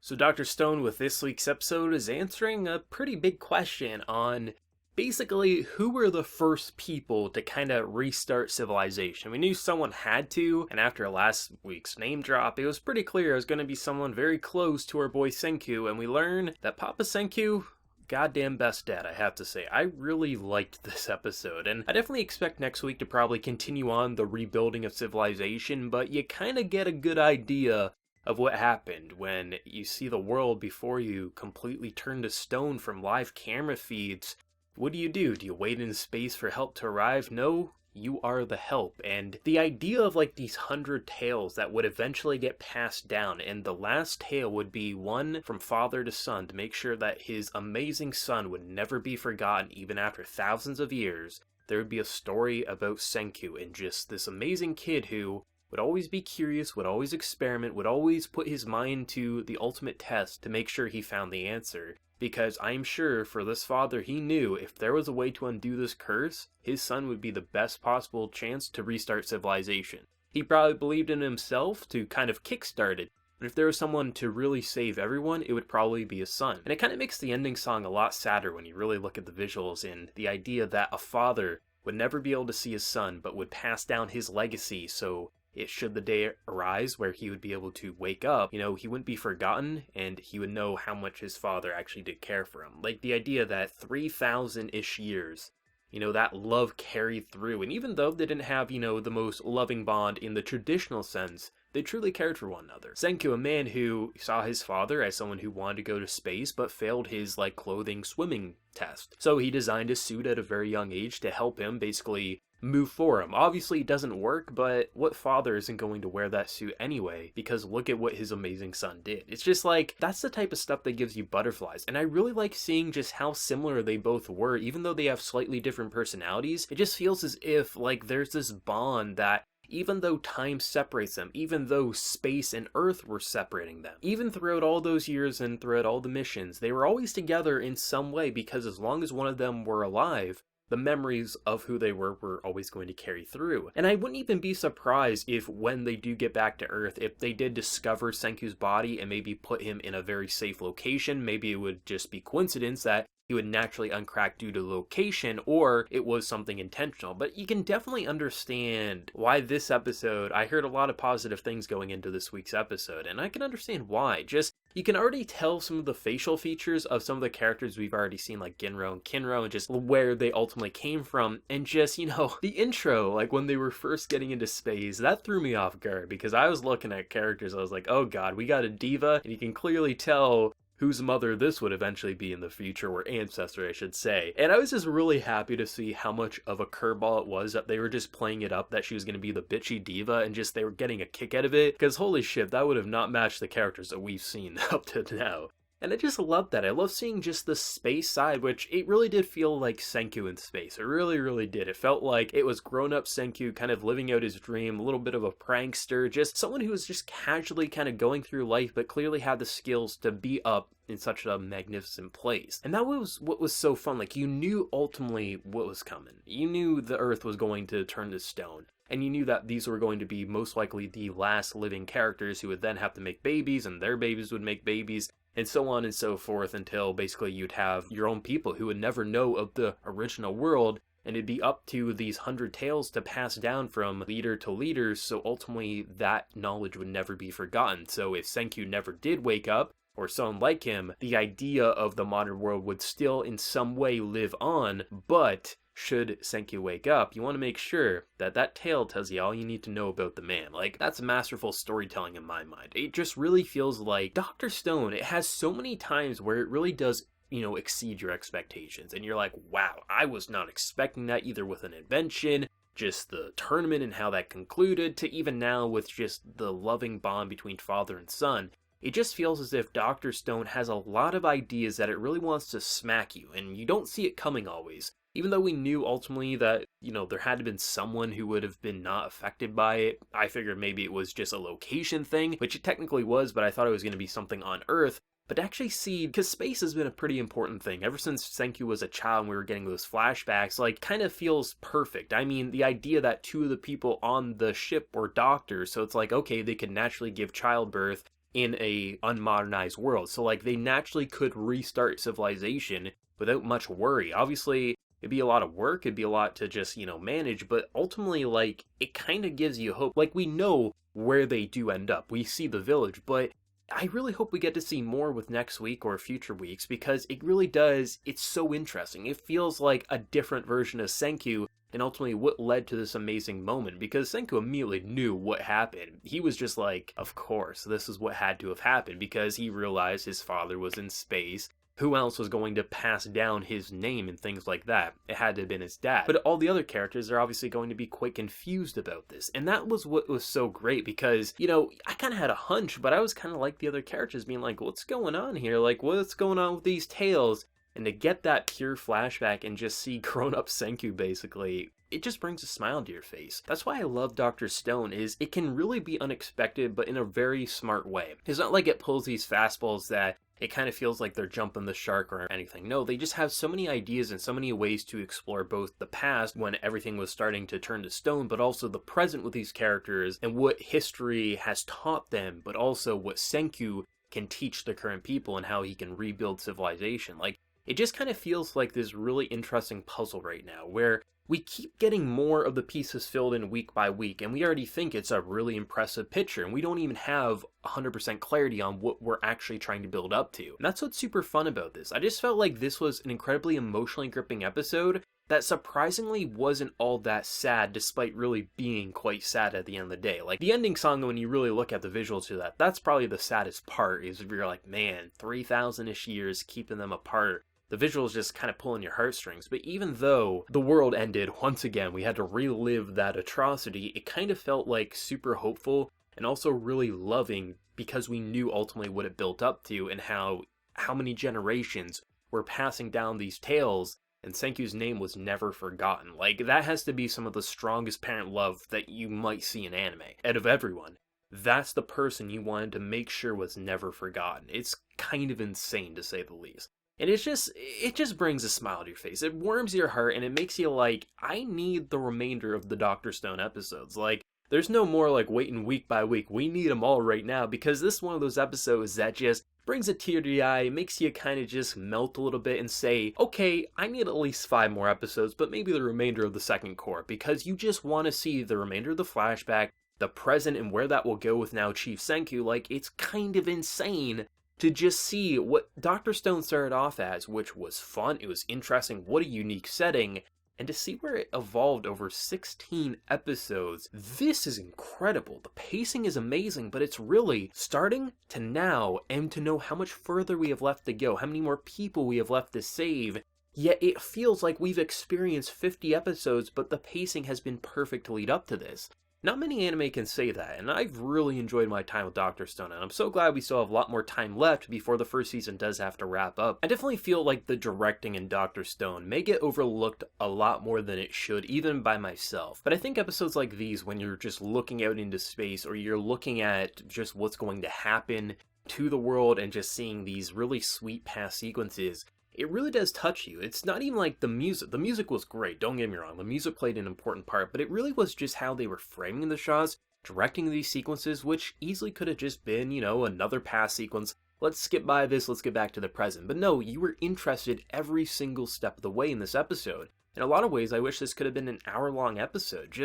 So Dr. Stone with this week's episode is answering a pretty big question on basically who were the first people to kind of restart civilization. We knew someone had to, and after last week's name drop, it was pretty clear it was going to be someone very close to our boy Senku, and we learn that Papa Senku, goddamn best dad, I have to say. I really liked this episode, and I definitely expect next week to probably continue on the rebuilding of civilization, but you kind of get a good idea of what happened when you see the world before you completely turn to stone from live camera feeds. What do? Do you wait in space for help to arrive? No, you are the help. And the idea of like these 100 tales that would eventually get passed down, and the last tale would be one from father to son to make sure that his amazing son would never be forgotten even after thousands of years. There would be a story about Senku and just this amazing kid who would always be curious, would always experiment, would always put his mind to the ultimate test to make sure he found the answer. Because I'm sure for this father, he knew if there was a way to undo this curse, his son would be the best possible chance to restart civilization. He probably believed in himself to kind of kickstart it, but if there was someone to really save everyone, it would probably be his son. And it kind of makes the ending song a lot sadder when you really look at the visuals and the idea that a father would never be able to see his son, but would pass down his legacy, so should the day arise where he would be able to wake up, he wouldn't be forgotten, and he would know how much his father actually did care for him. Like the idea that 3,000-ish years, that love carried through. And even though they didn't have, the most loving bond in the traditional sense, they truly cared for one another. Senku, a man who saw his father as someone who wanted to go to space, but failed his, clothing swimming test. So he designed a suit at a very young age to help him basically move for him. Obviously it doesn't work, but what father isn't going to wear that suit anyway? Because look at what his amazing son did. It's just that's the type of stuff that gives you butterflies. And I really like seeing just how similar they both were, even though they have slightly different personalities. It just feels as if there's this bond that even though time separates them, even though space and Earth were separating them, even throughout all those years and throughout all the missions, they were always together in some way, because as long as one of them were alive, the memories of who they were always going to carry through. And I wouldn't even be surprised if when they do get back to Earth, if they did discover Senku's body and maybe put him in a very safe location, maybe it would just be coincidence that he would naturally uncrack due to location, or it was something intentional. But you can definitely understand why this episode, I heard a lot of positive things going into this week's episode, and I can understand why. Just, you can already tell some of the facial features of some of the characters we've already seen, like Ginro and Kinro, and just where they ultimately came from. And just, the intro, when they were first getting into space, that threw me off guard, because I was looking at characters, I was like, oh god, we got a diva, and you can clearly tell whose mother this would eventually be in the future, or ancestor, I should say. And I was just really happy to see how much of a curveball it was, that they were just playing it up, that she was going to be the bitchy diva, and just they were getting a kick out of it, because holy shit, that would have not matched the characters that we've seen up to now. And I just love that. I love seeing just the space side, which it really did feel like Senku in space. It really, really did. It felt like it was grown-up Senku kind of living out his dream, a little bit of a prankster, just someone who was just casually kind of going through life, but clearly had the skills to be up in such a magnificent place. And that was what was so fun. You knew ultimately what was coming. You knew the Earth was going to turn to stone. And you knew that these were going to be most likely the last living characters who would then have to make babies, and their babies would make babies, and so on and so forth, until basically you'd have your own people who would never know of the original world, and it'd be up to these 100 tales to pass down from leader to leader, so ultimately that knowledge would never be forgotten. So if Senku never did wake up, or someone like him, the idea of the modern world would still in some way live on, but should Senku wake up, you want to make sure that that tale tells you all you need to know about the man. That's masterful storytelling in my mind. It just really feels like Dr. Stone, it has so many times where it really does, exceed your expectations. And you're like, wow, I was not expecting that, either with an invention, just the tournament and how that concluded, to even now with just the loving bond between father and son. It just feels as if Dr. Stone has a lot of ideas that it really wants to smack you, and you don't see it coming always. Even though we knew ultimately that, there had to have been someone who would have been not affected by it, I figured maybe it was just a location thing, which it technically was, but I thought it was going to be something on Earth. But to actually see, because space has been a pretty important thing. Ever since Senku was a child and we were getting those flashbacks, kind of feels perfect. I mean, the idea that two of the people on the ship were doctors, so it's okay, they could naturally give childbirth in a unmodernized world. So like they naturally could restart civilization without much worry. Obviously, it'd be a lot of work, it'd be a lot to just, manage, but ultimately, like, it kind of gives you hope. Like, we know where they do end up. We see the village, but I really hope we get to see more with next week or future weeks, because it really does, it's so interesting. It feels like a different version of Senku, and ultimately what led to this amazing moment, because Senku immediately knew what happened. He was just like, of course, this is what had to have happened, because he realized his father was in space. Who else was going to pass down his name and things like that? It had to have been his dad. But all the other characters are obviously going to be quite confused about this. And that was what was so great, because, I kind of had a hunch, but I was kind of like the other characters being like, what's going on here? Like, what's going on with these tales? And to get that pure flashback and just see grown-up Senku, basically, it just brings a smile to your face. That's why I love Dr. Stone, is it can really be unexpected, but in a very smart way. It's not like it pulls these fastballs that it kind of feels like they're jumping the shark or anything. No, they just have so many ideas and so many ways to explore both the past, when everything was starting to turn to stone, but also the present with these characters and what history has taught them, but also what Senku can teach the current people and how he can rebuild civilization. Like, it just kind of feels like this really interesting puzzle right now, where we keep getting more of the pieces filled in week by week, and we already think it's a really impressive picture, and we don't even have 100% clarity on what we're actually trying to build up to. And that's what's super fun about this. I just felt like this was an incredibly emotionally gripping episode that surprisingly wasn't all that sad, despite really being quite sad at the end of the day. Like, the ending song, when you really look at the visuals to that, that's probably the saddest part, is if you're like, man, 3,000-ish years keeping them apart. The visuals just kind of pulling your heartstrings. But even though the world ended once again, we had to relive that atrocity, it kind of felt like super hopeful and also really loving, because we knew ultimately what it built up to and how many generations were passing down these tales, and Senku's name was never forgotten. Like, that has to be some of the strongest parent love that you might see in anime. Out of everyone, that's the person you wanted to make sure was never forgotten. It's kind of insane, to say the least. And it just brings a smile to your face. It warms your heart, and it makes you like, I need the remainder of the Dr. Stone episodes. Like, there's no more like waiting week by week. We need them all right now, because this is one of those episodes that just brings a tear to the eye, makes you kind of just melt a little bit and say, okay, I need at least 5 more episodes, but maybe the remainder of the second core, because you just want to see the remainder of the flashback, the present, and where that will go with now Chief Senku. Like, it's kind of insane to just see what Dr. Stone started off as, which was fun, it was interesting, what a unique setting, and to see where it evolved over 16 episodes. This is incredible. The pacing is amazing, but it's really starting to now, and to know how much further we have left to go, how many more people we have left to save, yet it feels like we've experienced 50 episodes, but the pacing has been perfect to lead up to this. Not many anime can say that, and I've really enjoyed my time with Dr. Stone, and I'm so glad we still have a lot more time left before the first season does have to wrap up. I definitely feel like the directing in Dr. Stone may get overlooked a lot more than it should, even by myself. But I think episodes like these, when you're just looking out into space, or you're looking at just what's going to happen to the world and just seeing these really sweet past sequences, it really does touch you. It's not even like the music. The music was great, don't get me wrong. The music played an important part, but it really was just how they were framing the shots, directing these sequences, which easily could have just been, another past sequence. Let's skip by this, let's get back to the present. But no, you were interested every single step of the way in this episode. In a lot of ways, I wish this could have been an hour-long episode.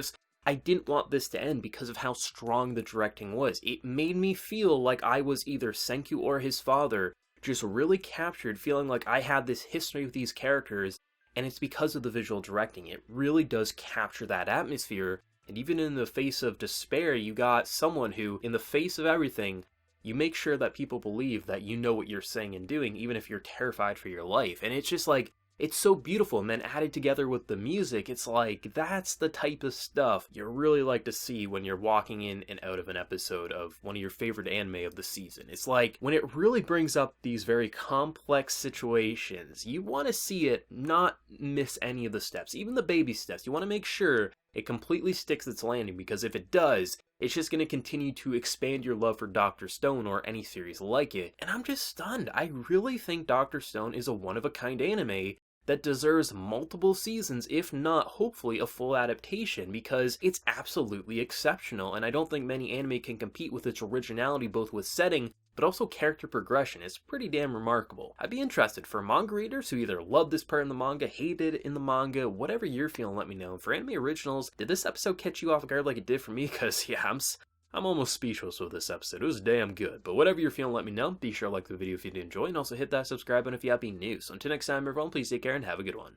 I didn't want this to end because of how strong the directing was. It made me feel like I was either Senku or his father, just really captured, feeling like I had this history with these characters, and it's because of the visual directing. It really does capture that atmosphere, and even in the face of despair, you got someone who, in the face of everything, you make sure that people believe that you know what you're saying and doing, even if you're terrified for your life. And it's just like, it's so beautiful, and then added together with the music, it's like, that's the type of stuff you really like to see when you're walking in and out of an episode of one of your favorite anime of the season. It's like, when it really brings up these very complex situations, you want to see it not miss any of the steps, even the baby steps. You want to make sure it completely sticks its landing, because if it does, it's just going to continue to expand your love for Dr. Stone or any series like it. And I'm just stunned. I really think Dr. Stone is a one-of-a-kind anime that deserves multiple seasons, if not, hopefully, a full adaptation, because it's absolutely exceptional, and I don't think many anime can compete with its originality, both with setting, but also character progression is pretty damn remarkable. I'd be interested for manga readers who either love this part in the manga, hated it in the manga, whatever you're feeling, let me know. And for anime originals, did this episode catch you off guard like it did for me? Because yeah, I'm almost speechless with this episode. It was damn good. But whatever you're feeling, let me know. Be sure to like the video if you did enjoy, and also hit that subscribe button if you have any news. So until next time, everyone, please take care and have a good one.